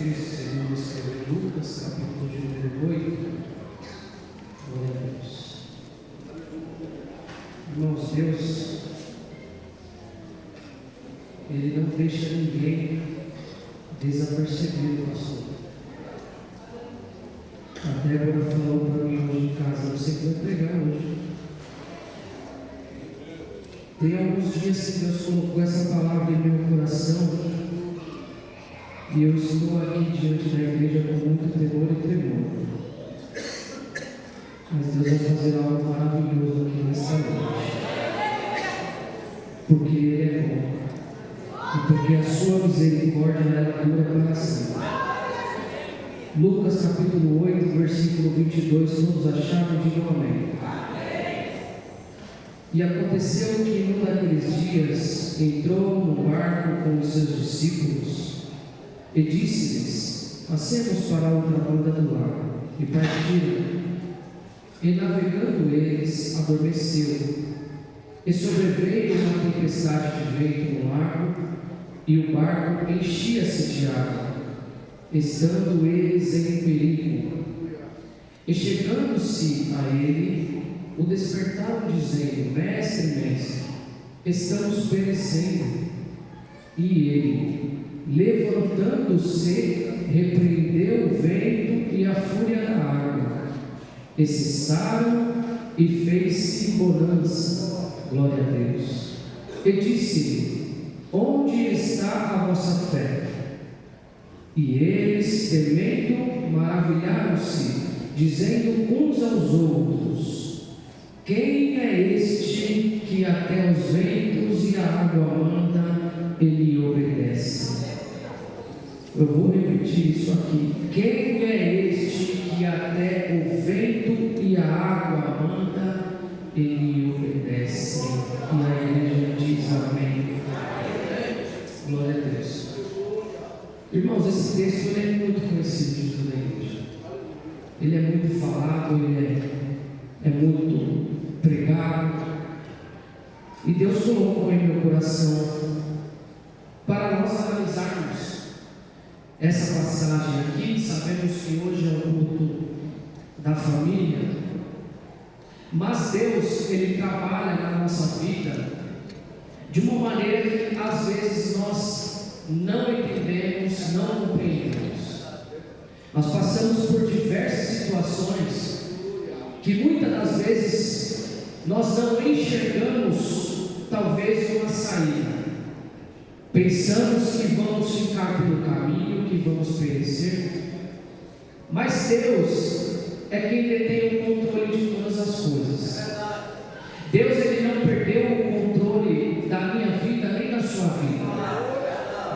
Cristo, segundo escreveu Lucas, capítulo de número 8. Glória a Deus. Irmãos, Deus, Ele não deixa ninguém desapercebido, pastor. A Débora falou para mim hoje em casa: você que vai pregar hoje. Tem alguns dias que Deus colocou essa palavra em meu coração, e eu estou aqui diante da igreja com muito temor e tremor. Mas Deus vai fazer algo maravilhoso aqui nessa noite, porque Ele é bom, e porque a sua misericórdia ela dura para sempre. Lucas capítulo 8, versículo 22, todos acharam? Digam amém. E aconteceu que num daqueles dias entrou no barco com os seus discípulos e disse-lhes: passemos para a outra banda do lago. E partiram. E navegando eles, adormeceu. E sobreveio uma tempestade de vento no lago, e o barco enchia-se de água, estando eles em perigo. E chegando-se a ele, o despertaram, dizendo: mestre, mestre, estamos perecendo. E ele, levantando-se, repreendeu o vento e a fúria da água, e cessaram, e fez-se bonança. Glória a Deus. E disse-lhe: onde está a vossa fé? E eles, temendo, maravilharam-se, dizendo uns aos outros: quem é este que até os ventos e a água manda e lhe obedece? Eu vou repetir isso aqui. Quem é este que até o vento e a água manda e lhe obedece? E a igreja diz amém. Glória a Deus. Irmãos, esse texto ele é muito conhecido de toda a igreja. Ele é muito falado, ele é muito pregado. E Deus colocou em meu coração para nós analisarmos essa passagem aqui. Sabemos que hoje é o culto da família, mas Deus, Ele trabalha na nossa vida de uma maneira que às vezes nós não entendemos, não compreendemos. Nós passamos por diversas situações que muitas das vezes nós não enxergamos talvez uma saída. Pensamos que vamos ficar pelo caminho, que vamos perecer, mas Deus é quem detém o controle de todas as coisas. Deus, Ele não perdeu o controle da minha vida nem da sua vida.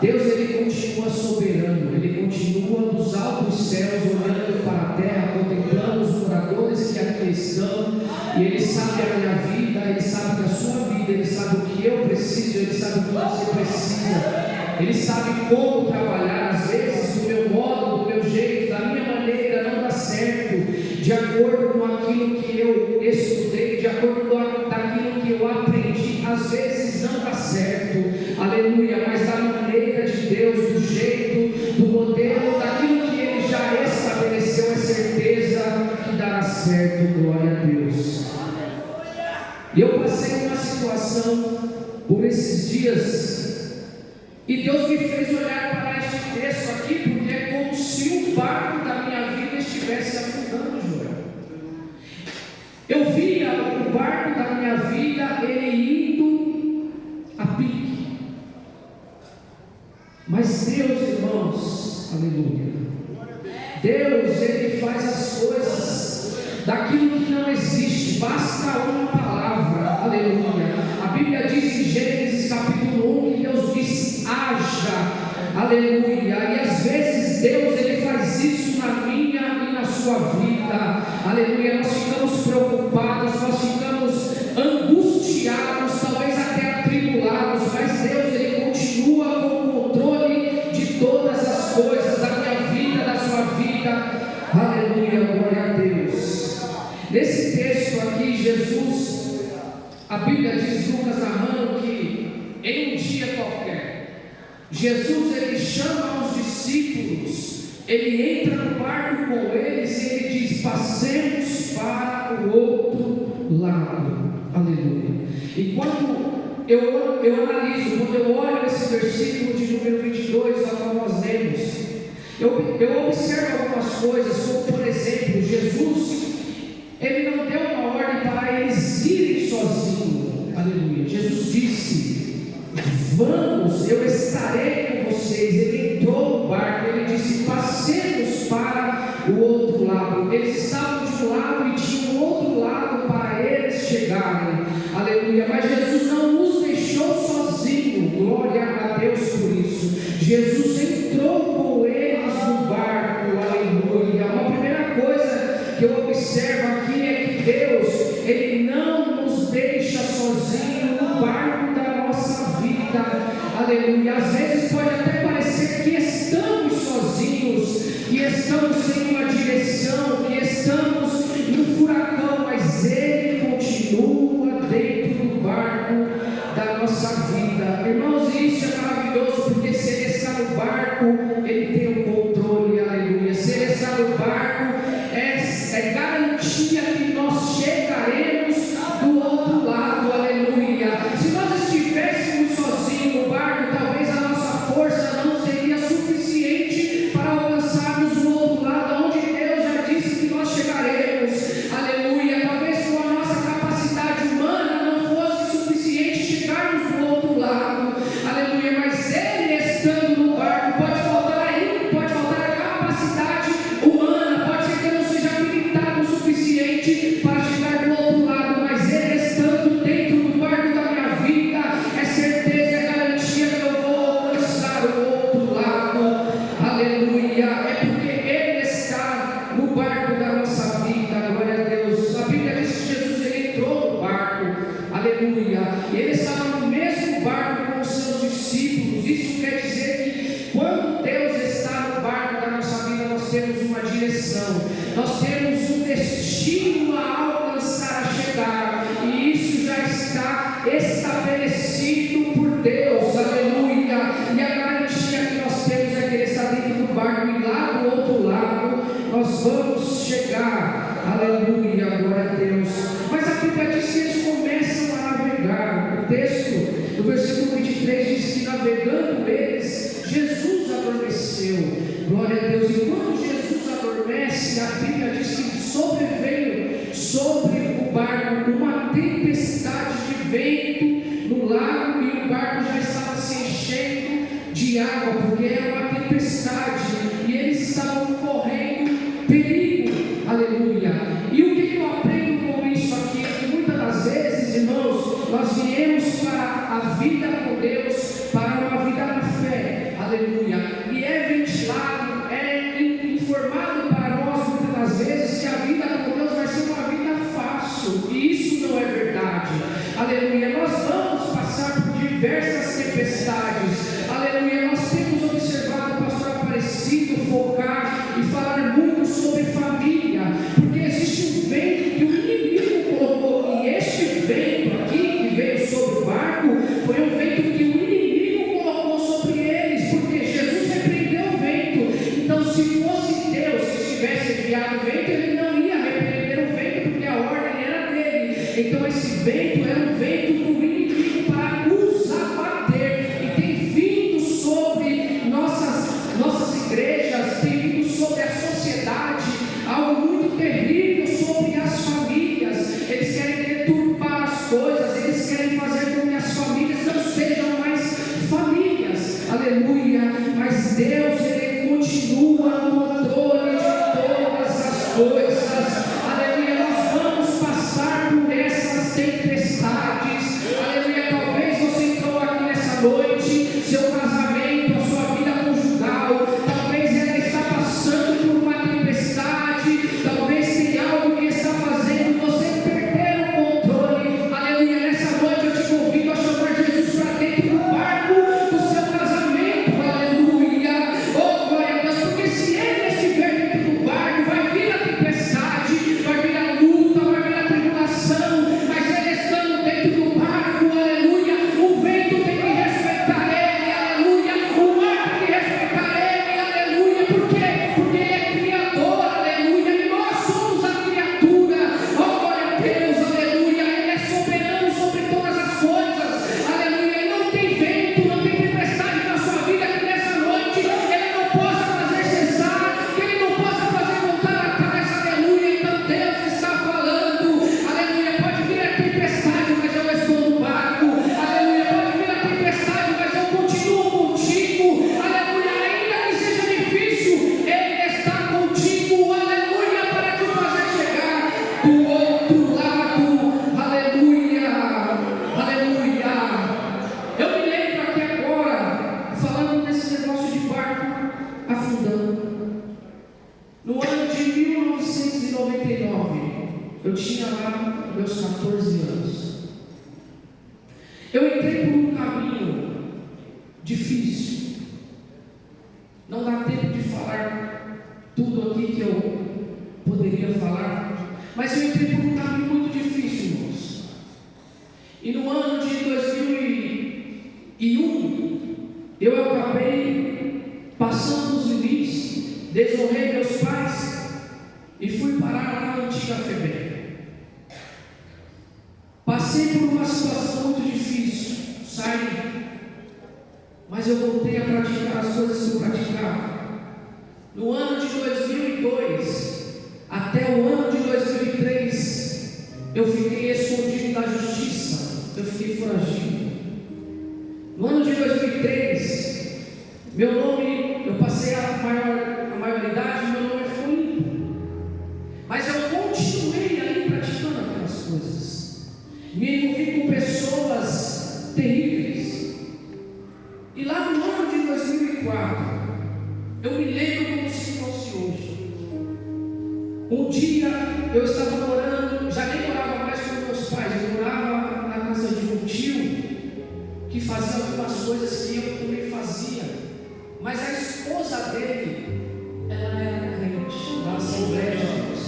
Deus, Ele continua soberano, Ele continua dos altos céus, olhando para a terra, contemplando os moradores que aqui estão, e Ele sabe a minha vida, Ele sabe da sua vida, Ele sabe o que eu preciso, Ele sabe o que você precisa, Ele sabe como trabalhar. Às vezes do meu modo, do meu jeito, da minha maneira não dá certo, de acordo com aquilo que eu estudei, de acordo com aquilo que eu aprendi, às vezes não dá certo, aleluia, mas da maneira de Deus, do jeito, do modelo, daquilo que Ele já estabeleceu, é certeza que dará certo. Glória a Deus. E eu passei uma situação por esses dias, e Deus me fez olhar para este texto aqui, porque é como se o barco da minha vida estivesse afundando, Joel. Eu via o barco da minha vida, ele indo a pique. Mas Deus, irmãos, aleluia, Deus, Ele faz as coisas daquilo que não existe, basta uma palavra, aleluia. A Bíblia diz em Gênesis capítulo 1 que Deus disse: haja, aleluia. E às vezes Deus, Ele faz isso na minha e na sua vida, aleluia. Nós ficamos preocupados, nós ficamos angustiados, talvez até atribulados, mas Deus, Ele continua com o controle de todas as coisas, da minha vida, da sua vida, aleluia, glória a Deus. Nesse texto aqui, Jesus, a Bíblia diz, Lucas narrando que em um dia qualquer, Jesus, Ele chama os discípulos discípulos, ele entra no barco com eles e ele diz: passemos para o outro lado. Aleluia. E quando eu analiso, quando eu olho esse versículo de número 22, a qual nós lemos, eu observo algumas coisas, como por exemplo, Jesus, ele não deu uma ordem para eles irem sozinhos. Aleluia. Jesus disse: vamos, eu estarei com vocês. Ele entrou no barco, ele disse: passemos para o outro lado. Eles estavam de um lado e tinha um outro lado para eles chegarem. Aleluia. Mas Jesus não os deixou sozinhos. Glória a Deus por isso. Jesus entrou com eles no barco. Aleluia. Uma primeira coisa que eu observo aqui é que Deus, ele não nos deixa sozinhos no barco da nossa vida. Aleluia. Às vezes pode até parecer que estamos sozinhos, que estamos sem uma direção, que estamos num furacão, mas Ele continua dentro do barco da nossa vida. Irmãos, isso é maravilhoso, porque se Ele está no barco, Ele tem o controle. Aleluia. Se Ele está no barco, é garantia que nós chegaremos do outro lado. Aleluia. Se nós estivéssemos sozinhos no barco, talvez a nossa força não seria suficiente para alcançarmos o outro lado, onde Deus já disse que nós chegaremos. Aleluia. Talvez com a nossa capacidade humana não fosse suficiente chegarmos do outro lado. Aleluia. Mas Ele estando no barco, pode faltar aí, pode faltar a capacidade humana, pode ser que eu não seja habilitado o suficiente para chegar do outro lado, mas Ele estando dentro do barco da minha vida, é certeza, é garantia que eu vou alcançar o outro lado. Aleluia. É porque Ele está no barco da nossa vida. Glória a Deus. A Bíblia diz que Jesus, ele entrou no barco. Aleluia. E ele estava no mesmo barco com os seus discípulos. Isso quer dizer que quando Deus está no barco da nossa vida, nós temos uma direção, nós temos um destino a alcançar, a chegar, e isso já está estabelecido por Deus. Aleluia. E a garantia que nós temos é que Ele está dentro do barco, e lá do outro lado nós vamos chegar. Aleluia. Glória a Deus. Mas a Bíblia diz que eles começam a navegar. O texto do versículo 23 diz que navegando eles, Jesus adormeceu. Glória a Deus. E quando Jesus adormece, a Bíblia diz que sobreveio sobre o barco uma tempestade de vento no lago, e o barco já estava se enchendo de água, porque era uma tempestade, e eles estavam correndo perigo. Aleluia. E o que eu aprendo com isso aqui? É que muitas das vezes, irmãos, nós viemos para a vida com Deus, para uma vida na fé. Aleluia. E é ventilado, é informado para nós muitas das vezes que a vida com Deus vai ser uma vida fácil, e isso não é verdade. Aleluia. Nós vamos passar por diversas tempestades. Aleluia. Nós temos observado o pastor Aparecido focar e falar muito sobre família, porque existe um vento que o inimigo colocou, e este vento aqui que veio sobre o barco foi um vento que o inimigo colocou sobre eles, porque Jesus repreendeu o vento. Então, se fosse Deus que estivesse enviado o vento, ele não ia repreender o vento, porque a ordem era dele. Então esse vento era um vento do inimigo para nos abater, e tem vindo sobre nossas igrejas, tem vindo sobre a sociedade, algo muito terrível sobre as famílias. Eles querem deturpar as coisas, eles querem fazer com que as famílias não sejam mais famílias. Aleluia. Mas Deus, Ele continua no controle de todas as coisas. Aleluia. Nós vamos passar por essas tempestades. Aleluia. Talvez você entrou aqui nessa noite, seu casamento, a sua vida conjugal, talvez ela está passando por uma tempestade, talvez tenha algo que está fazendo você perder o controle. Aleluia. Nessa noite eu te convido a chamar Jesus para dentro do barco do seu casamento. Aleluia. Oh, glória a Deus, porque se Ele estiver dentro do barco, vai vir a tempestade. No ano de 1999, eu tinha lá meus 14 anos. Eu entrei por um caminho difícil. Não dá tempo de falar tudo aqui que eu poderia falar, mas eu entrei por um caminho muito difícil, irmãos. E no ano de 2001, eu acabei passando os limites, desonrei meus pais e fui parar lá na antiga FEBEM. Passei por uma situação muito difícil, saí, mas eu voltei a praticar as coisas que eu praticava. No ano de 2002 até o ano de 2003, eu fiquei escondido da justiça, eu fiquei foragido. No ano de 2003, meu nome, eu passei a maioridade, meu nome foi limpo. Mas eu continuei ali praticando aquelas coisas. Me envolvi com pessoas terríveis. E lá no ano de 2004, eu me lembro como se fosse hoje. Um dia eu estava morando, já nem morava mais com meus pais, eu morava na casa de um tio que fazia algumas coisas que eu também fazia. Mas a esposa dele, ela era crente, na Assembleia de Deus.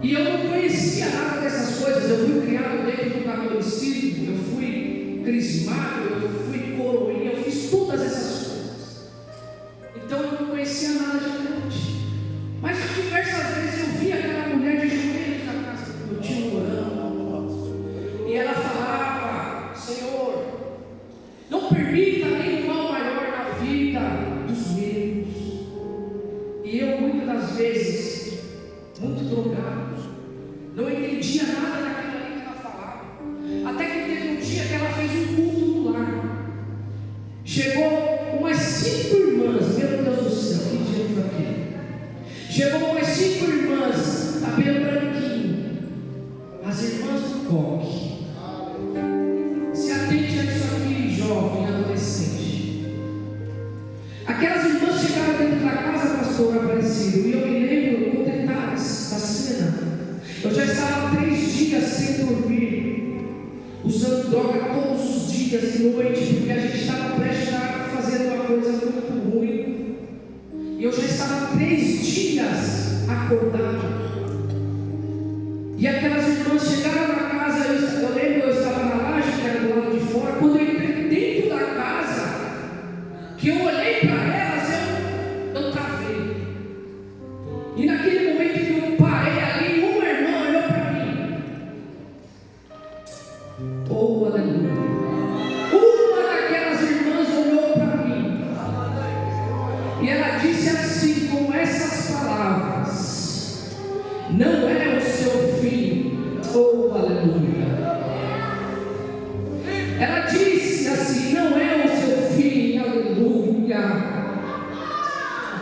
E eu não conhecia nada dessas coisas. Eu fui criado dentro do catolicismo, eu fui crismado, eu fui coroinha, eu fiz todas essas coisas. Então eu não conhecia nada de crente. Mas diversas vezes eu vi aquela mulher de joelhos na casa do meu tio orando. E ela falava: Senhor, não permita nenhum mal maior na vida dos meus. E eu, muitas das vezes, muito drogado, não entendia nada daquilo ali que ela falava. Até que teve um dia que ela fez um culto no lar. Chegou umas 5 irmãs, meu Deus do céu, que dia foi aquele? Chegou umas 5 irmãs, cabelo branquinho, as irmãs do coque. Se atente a isso aqui, jovem, adolescente. Aquelas irmãs chegaram dentro da casa, pastor Aparecido, e eu me lembro com detalhes da cena. Eu já estava 3 dias sem dormir, usando droga todos os dias e noite, porque a gente estava prestes a fazer uma coisa muito ruim. E eu já estava 3 dias acordado. E aquelas irmãs chegaram na casa, eu lembro, eu estava na laje, que era do lado de fora. Quando eu entrei dentro da casa, que eu olhei para elas, eu travei. E naquele momento que eu parei ali, uma irmã olhou para mim. Oh, aleluia. Uma daquelas irmãs olhou para mim. E ela disse assim, com essas palavras: não é o seu fim. Oh, aleluia. Ela disse assim: não é o seu fim. Aleluia.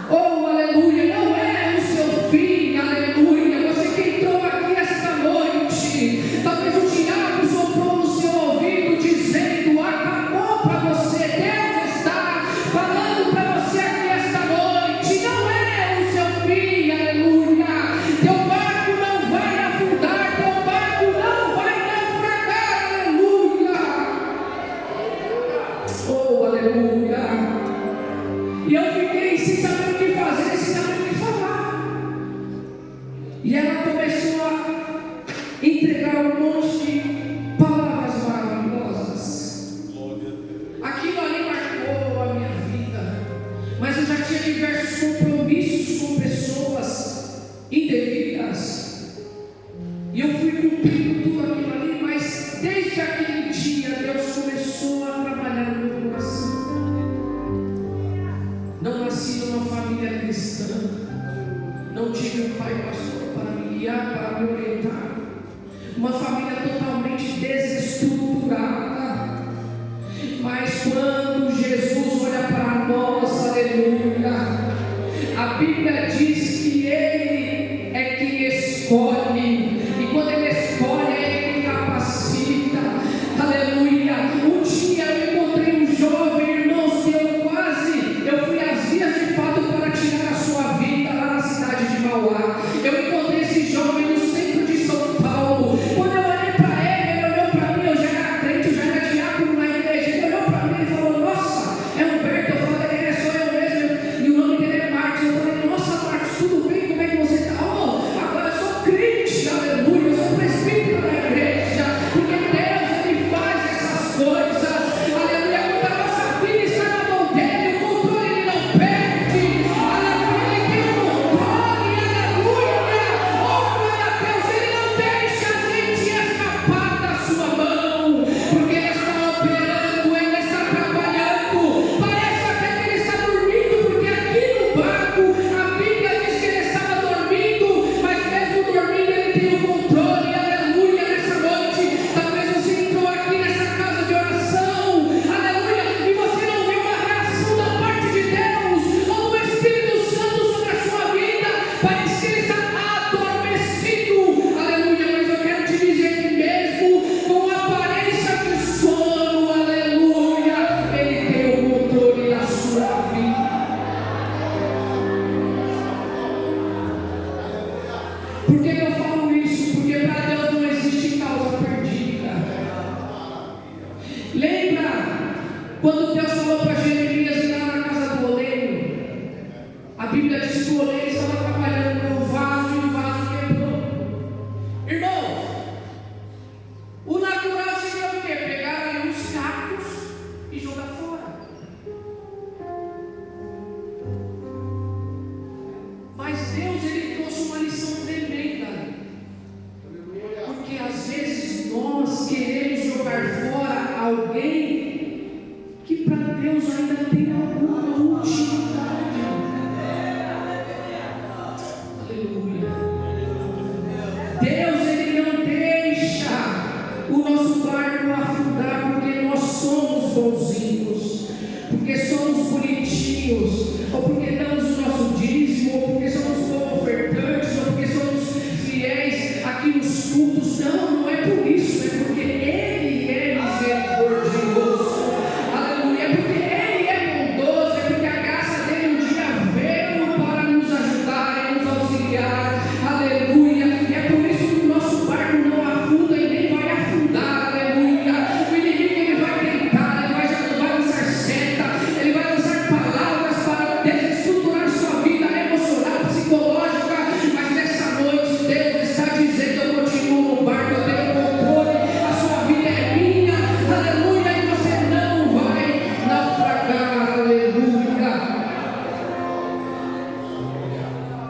Oh, aleluia. Não é o seu fim. Aleluia. Você que entrou aqui esta noite, talvez o diabo soprou no seu ouvido dizendo: acabou para você. Deus está falando para você aqui esta noite: não é o seu fim. Aleluia. Teu barco não vai afundar, teu barco não vai naufragar. Aleluia. Oh, aleluia. E eu fiquei sem saber o que fazer, sem saber o que falar. E ela começou a entregar um monte de palavras maravilhosas. Aquilo ali marcou a minha vida. Mas eu já tinha diversos compromissos com pessoas indevidas. E eu fui cumprindo tudo aquilo ali. Mas desde aquele dia, Deus começou a trabalhar no meu coração. Não nasci numa família cristã. Não tive um pai pastor para me guiar, para me orientar. Uma família totalmente desestruturada. Mas quando Jesus olha para nós, aleluia, a Bíblia diz que Ele é quem escolhe. E quando Ele escolhe, é Ele quem capacita. Aleluia. Um dia eu encontrei um jovem, irmãos, que eu fui às vias de fato para tirar a sua Por que eu falo isso? Porque para Deus não existe causa perdida. Lembra quando Deus falou para Jeremias ir lá na casa do oleiro? A Bíblia diz que o oleiro estava trabalhando com o vaso e o vaso quebrou. Irmãos, o natural seria o quê? Pegar ali uns cacos e jogar fora. Mas Deus, Ele trouxe uma lição tremenda ali. Porque às vezes nós queremos jogar fora alguém que para Deus ainda tem alguma utilidade. Aleluia. Deus, Ele não deixa o nosso barco afundar porque nós somos bonzinhos, porque somos bonitinhos, ou porque damos o nosso dízimo, ou porque somos ofertantes, ou porque somos fiéis aqui nos cultos. Não, não é por isso, é porque Ele é misericordioso. Aleluia, é porque Ele é bondoso, é porque a graça dele um dia veio para nos ajudar e nos auxiliar. Aleluia, e é por isso que o nosso barco não afunda e nem vai afundar. Aleluia, o inimigo ele vai tentar, ele vai lançar seta, ele vai lançar palavras para desestruturar sua vida emocional, psicológica, mas nessa noite Deus está dizendo: eu continuo no barco, eu tenho controle, a sua vida é minha, aleluia, e você não vai naufragar, aleluia.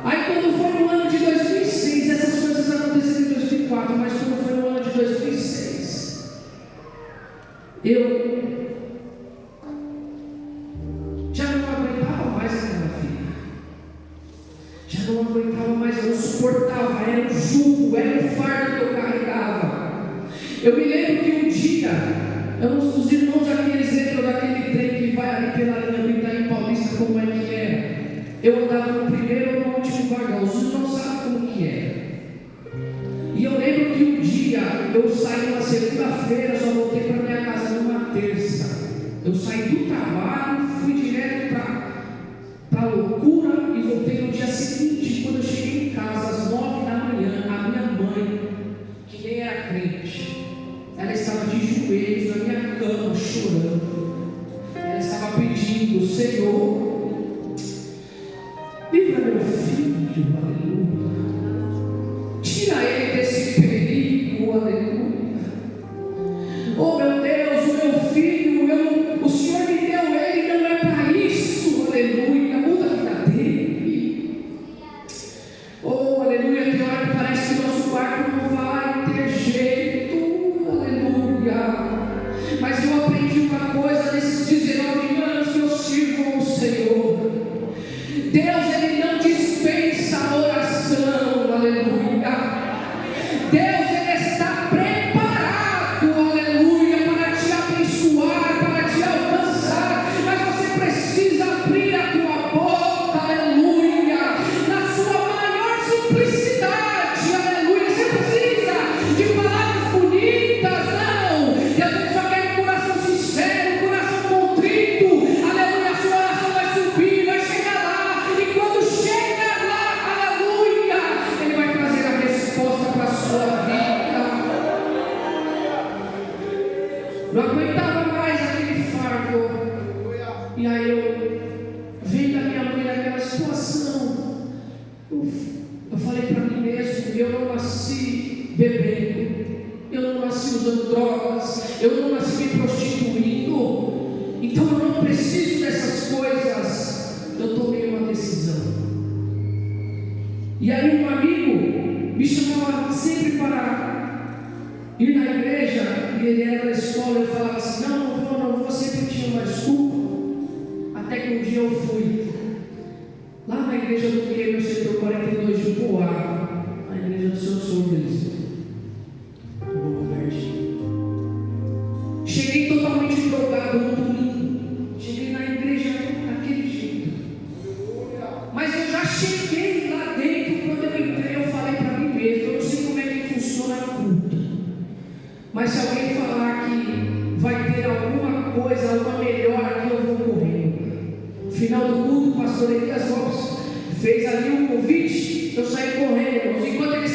Aí quando foi no ano de 2006, essas coisas aconteceram em 2004, mas quando foi no ano de 2006, eu já não aguentava mais aquela filha. Já não aguentava mais, eu não suportava, era um jugo, era um fardo que eu carregava. Eu me lembro que um dia, os irmãos aqui eles lembram daquele trem que vai ali pela linha do Itaim Paulista, como é que era? Eu andava no primeiro ou no último vagão, os irmãos sabem como que era. E eu lembro que um dia eu saí na segunda-feira, só voltei para minha casa numa terça. Eu saí do trabalho, fui direto para a loucura e voltei no dia seguinte. Quando eu cheguei em casa às 9 da manhã, a minha mãe, que nem era crente, ela estava de joelhos na minha cama chorando. Ela estava pedindo: Senhor, livra meu filho, aleluia. Tira ele desse perigo, aleluia. Oh meu Deus, o meu filho, o Senhor me deu ele, não é para isso, aleluia. Muda a vida dele. Oh, aleluia. Tem hora que parece que o nosso barco não vai ter jeito, aleluia. Mas eu aprendi uma coisa nesses 19 anos que eu sirvo ao Senhor. Deus, Ele não dispensa a oração, aleluia. Deus, Ele está preparado, aleluia, para te abençoar, para te alcançar, mas você precisa abrir a tua boca, aleluia, na sua maior simplicidade, aleluia. Você precisa de palavras bonitas, não. Deus só quer um coração sincero, um coração contrito, aleluia. A sua oração vai subir, vai chegar lá, e quando chega lá, aleluia, Ele vai trazer a resposta para a sua vida. Não aguentava mais aquele fardo. E aí eu vendo a minha mãe naquela situação, eu falei para mim mesmo: eu não nasci bebendo, eu não nasci usando drogas, eu não nasci me prostituindo, então eu não preciso dessas coisas. Eu tomei uma decisão. E aí um amigo me chamava sempre para ir na igreja, e ele era da escola. Eu falava assim: não vou, sempre tinha uma desculpa. Até que um dia eu fui lá na igreja do Queiro, no setor 42 de Poá, na igreja do seu sogro Eliseu. Cheguei totalmente drogado no domingo. Cheguei na igreja daquele jeito. Mas eu já cheguei lá dentro. Quando eu entrei, eu falei para mim mesmo: eu não sei como é que funciona o culto, mas se alguém falar que vai ter alguma coisa, alguma melhor aqui, eu vou correr. No final do culto, o pastor Elias Lopes fez ali um convite. Eu saí correndo, irmãos. Enquanto ele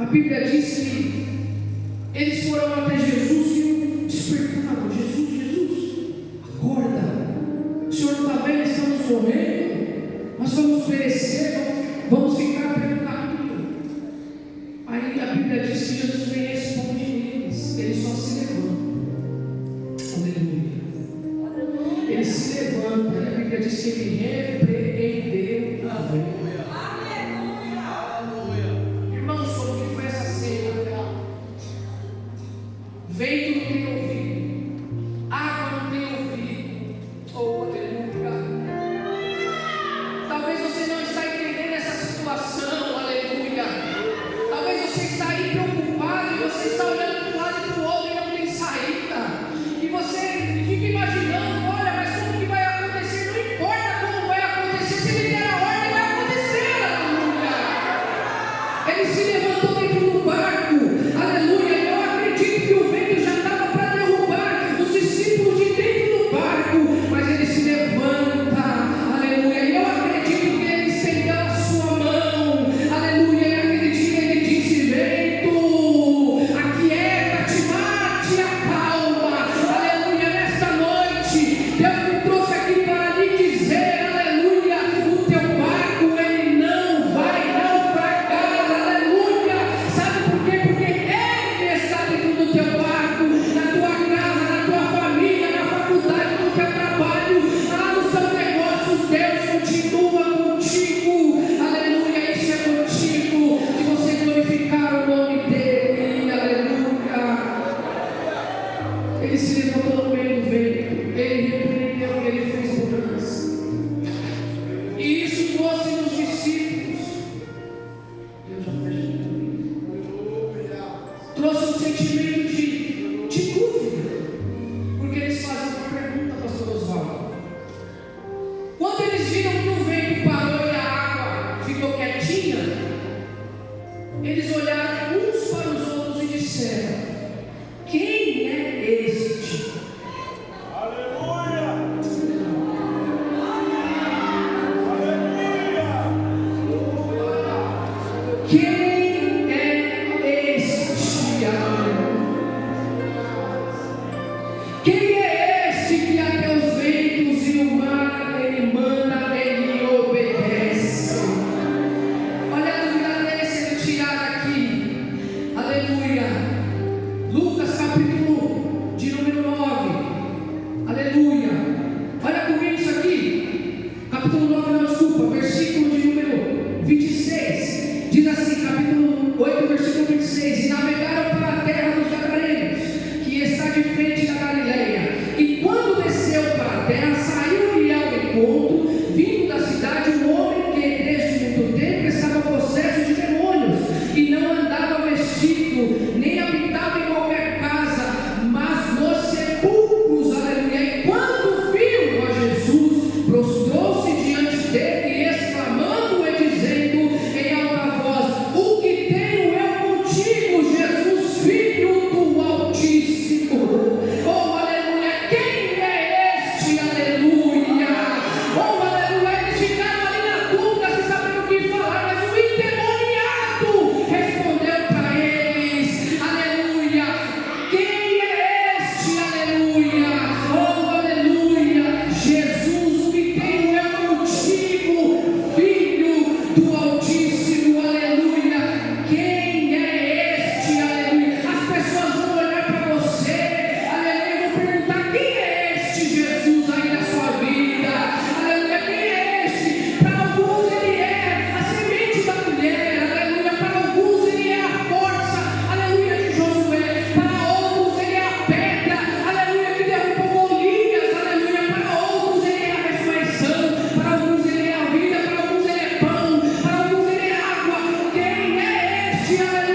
Bíblia diz que eles foram até Jesus e despertaram: Jesus, acorda, o Senhor não está vendo, estamos morrendo, nós vamos perecer, vamos ficar pelo caminho. Aí a Bíblia diz que Jesus vem e responde eles, ele só se levanta. Aleluia. Ele se levanta, e a Bíblia diz que ele repreendeu a vento. Vento não tem ouvido, água não tem ouvido. Oh, aleluia. Talvez você não está entendendo essa situação, aleluia. Talvez você está aí preocupado e você está olhando para um lado e para o outro e não tem saída. E você fica imaginando: olha, mas como que vai acontecer? Não importa como vai acontecer, se ele der a ordem, vai acontecer, aleluia. Ele se levantou dentro do barco, aleluia. Eu acredito que o vento já estava para derrubar os discípulos de dentro do barco, mas ele se levanta, aleluia. E eu acredito que ele estendeu a sua mão, aleluia. E aquele dia ele disse: vento, aquieta-te, mate a calma, aleluia. Nesta noite, Deus me trouxe aqui para lhe dizer, aleluia, o teu barco ele não vai naufragar, aleluia. Sabe por quê? Porque ele está dentro do teu barco, na tua casa, na tua família, na faculdade, no teu trabalho, lá nos seus negócios. Deus continua contigo, aleluia. Isso é motivo de você glorificar o nome dele, aleluia. Ele se levantou no meio do vento, ele repreendeu e ele fez mudança. E isso trouxe nos discípulos. Eu já fechei. Trouxe um sentimento de dúvida, porque eles fazem uma pergunta, pastor Oswaldo. Quando eles viram que o vento parou e a água ficou quietinha, eles olharam uns para os outros e disseram: quem é este? Aleluia! Quem é este? Aleluia. Quem é este que até os ventos e o mar ele manda, ele obedece? Olha a dúvida desse tirada aqui, aleluia. Lucas capítulo de número 9, aleluia. Olha comigo isso aqui, capítulo 9, não, desculpa, versículo de número 26, diz assim, capítulo 8, versículo 26: e navegaram para a terra dos Gadarenos, que está de frente da Galileia. E quando desceu para a terra, saiu-lhe ao encontro, vindo da cidade, um homem que desde muito tempo estava possesso de demônios, e não andava vestido, nem habitava em qualquer casa, mas nos sepulcros, aleluia. E quando viu a Jesus, prostrou-se diante dele, e exclamando e dizendo em alta voz: o que tenho eu contigo, Jesus, filho do Altíssimo? Oh, aleluia. Quem é este? Aleluia. Oh, aleluia. Eles ficaram ali na dúvida, sem saber o que falar, mas o endemoniado respondeu para eles, aleluia: quem é este? Aleluia. Oh, aleluia. Jesus, o que tenho eu contigo, filho do Altíssimo, aleluia. Quem é este? Aleluia. As pessoas vão olhar para você, aleluia, e vão perguntar: quem é este Jesus aí na sua vida? Aleluia. Quem é este? Para alguns ele é a semente da mulher, aleluia. Para alguns ele é a força, aleluia, de Josué. Para outros ele é a pedra, aleluia, que derrubou Golias, aleluia. Para outros ele é a ressurreição, para alguns ele é a vida, para alguns ele é pão, para alguns ele é água. Quem é este? Aleluia.